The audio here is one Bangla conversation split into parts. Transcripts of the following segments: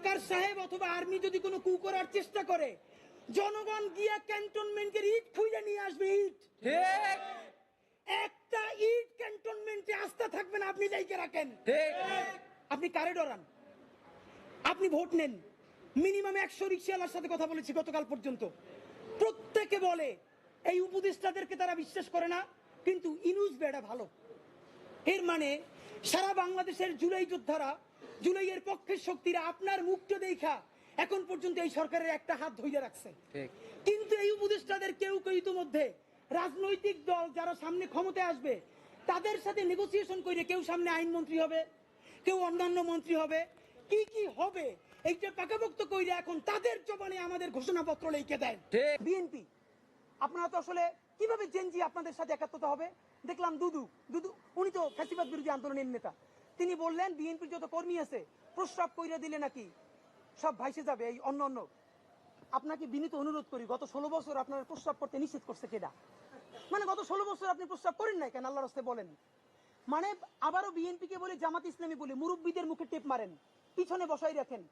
ওয়াকার সাহেব অথবা আর্মি যদি কোনো কু করার চেষ্টা করে, জনগণ গিয়া ক্যান্টনমেন্টের ইট খুঁজে নিয়ে আসবে। ইট ঠিক, একটা ইট ক্যান্টনমেন্টে আস্থা থাকবে না, আপনি যাইকে রাখেন। ঠিক। আপনি কারে ডরান? আপনি ভোট নেন। মিনিমাম 100 রিক্সাওয়ালার সাথে কথা বলেছি গতকাল পর্যন্ত, প্রত্যেকে বলে এই উপদেষ্টাদেরকে তারা বিশ্বাস করে না, কিন্তু ইনুস বেড়া ভালো। এর মানে সারা বাংলাদেশের জুলাই যোদ্ধারা, জুলাইয়ের পক্ষের শক্তিরা আপনার মুখটা দেখা এখন পর্যন্ত এই সরকারের একটা হাত ধইরে রাখছে। কিন্তু এই উপদেষ্টাদের কেউ কেউ ইতিমধ্যে রাজনৈতিক দল যারা সামনে ক্ষমতায় আসবে তাদের সাথে নেগোসিয়েশন করে কেউ সামনে আইনমন্ত্রী হবে, কেউ অন্যান্য মন্ত্রী হবে, কি কি হবে এইটা পাকাপোক্ত কইরা এখন তাদের জবানে আমাদের ঘোষণাপত্র লিখে দেন। বিএনপি আপনারা তো আসলে কিভাবে জেনজি আপনাদের সাথে একাত্মতা হবে? দেখলাম দুদু উনি তো ফ্যাসিবাদ বিরোধী আন্দোলনের নেতা, তিনি বললেন বিএনপির যত কর্মী আছে প্রস্রাব কইরা দিলে নাকি সব ভাইসে যাবে এই অন্য অন্য। আপনাকে বিনীত অনুরোধ করি, গত 16 বছর আপনার প্রস্রাব করতে নিষেধ করছে কেডা? মানে গত 16 বছর আপনি প্রস্রাব করেন নাই কেন? আল্লাহর রাস্তায় বলেন। মানে আবারও বিএনপি কে বলে, জামাত ইসলামী বলে মুরব্বীদের মুখে টেপ মারেন, পিছনে বসাই রাখেন।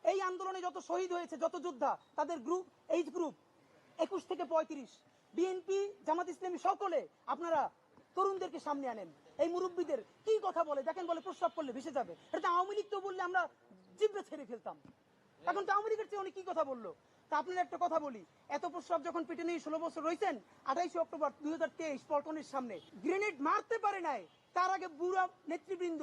এই আন্দোলনে যত শহীদ হয়েছে, যত যোদ্ধা, তাদের গ্রুপ, এইজ গ্রুপ 21 থেকে 35, বিএনপি জামাত ইসলামী সকলে আপনারা তরুণদেরকে সামনে আনেন। এই মুরব্বীদের কি কথা বলে দেখেন, বলে প্রস্রাব করলে ভেসে যাবে। এটা আওয়ামী লীগ তো বললে আমরা জিব্বে ছেড়ে ফেলতাম, এখন তো আওয়ামী লীগের চেয়ে উনি কি কথা বললো। তা আপনার একটা কথা বলি, এত প্রস্রাব যখন পেটে নিয়ে 16 বছর রয়েছেন, 28 অক্টোবর 2023 পল্টনের সামনে গ্রেনেড মারতে পারে নাই, তার আগে বুড়া নেতৃবৃন্দ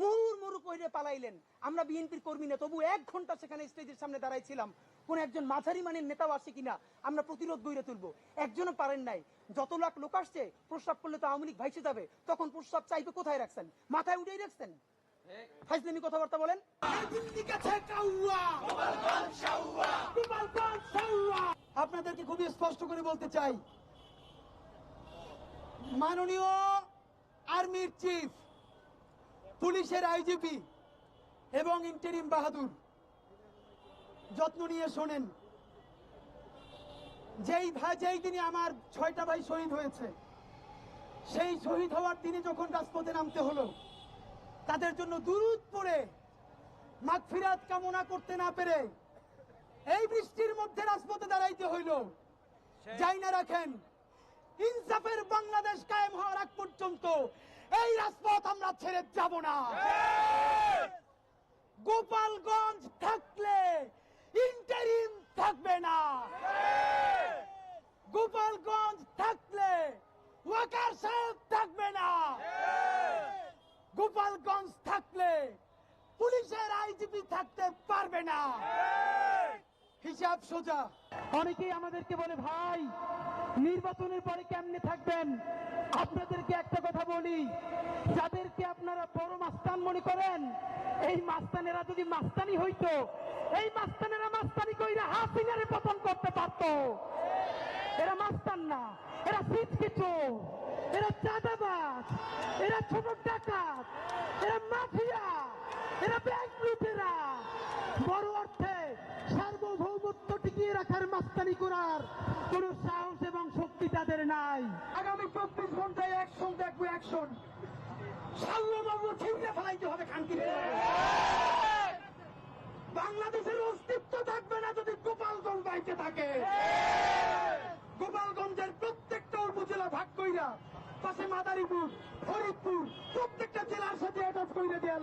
মুহুর্মুহু কইরে পালাইলেন। আমরা বিএনপির কর্মী না, তবু 1 ঘন্টা সেখানে স্টেজের সামনে দাঁড়াইছিলাম, কোন একজন মাঝারি মানের নেতাও আসে কিনা আমরা প্রতিরোধ গড়ে তুলবো, একজনও পারেন নাই। যত লাখ লোক আসছে, প্রস্রাব করলে তো আওয়ামী লীগ ভাইসে যাবে, তখন প্রস্রাব চাইবে কোথায় রাখছেন? মাথায় উঠেই রাখছেন। ফাইজলামি কথাবার্তা বলেন। আপনাদেরকে খুবই স্পষ্ট করে বলতে চাই, মাননীয় আর্মির চিফ, পুলিশের আইজিপি এবং ইন্টারিম বাহাদুর, যত্ন নিয়ে শোনেন। যেই দিনে আমার 6টা ভাই শহীদ হয়েছে, সেই শহীদ হওয়ার দিনে যখন রাজপথে নামতে হলো, তাদের জন্য দুরূদ পড়ে মাগফিরাত কামনা করতে না পেরে এই বৃষ্টির মধ্যে রাজপথে দাঁড়াইতে হইল। যাই না রাখেন, ইনসাফের বাংলাদেশ কায়েম হওয়ার আগ পর্যন্ত এই রাজপথ আমরা ছেড়ে যাব না। গোপালগঞ্জ থাকলে ইন্টারিম থাকবে না, গোপালগঞ্জ থাকলে ওয়াকার সাহেব থাকবে না, গোপালগঞ্জ থাকলে পুলিশের আইজিপি থাকতে পারবে না। হিসাব সোজা। অনেকেই আমাদেরকে বলে, ভাই নির্বাচনের পরে কেমনে থাকবেন? আপনাদেরকে একটা কথা বলি, যাদেরকে আপনারা বড় মাস্তান মনে করেন, এই মাস্তানেরা যদি মাস্তানি হইতো, এই মাস্তানেরা মাস্তানি কইরা হাসিনারে পতন করতে পারতো। এরা মাস্তান না, এরা সিটকিচো, এরা চাঁদাবাজ, এরা ছোট ডাকাত, এরা মাফিয়া, এরা ব্যাংক লুটেরা। বড় অর্থে সার্বভৌমত্ব টিকিয়ে রাখার মাস্তানি করার কোন সাহস এবং শক্তি তাদের নাই। আগামী 24 ঘন্টায় অ্যাকশন দেখবো, অ্যাকশন। সাল্লাল্লাহু ছিঁড়ে ফেলাইতে হবে খানকি। বাংলাদেশের অস্তিত্ব থাকবে না যদি গোপালগঞ্জ বাইতে থাকে। গোপালগঞ্জের প্রত্যেকটা উপজেলা ভাগ কইরা, পাশে মাদারীপুর, ফরিদপুর, প্রত্যেকটা জেলার সাথে অ্যাটাচ করে দেওয়া।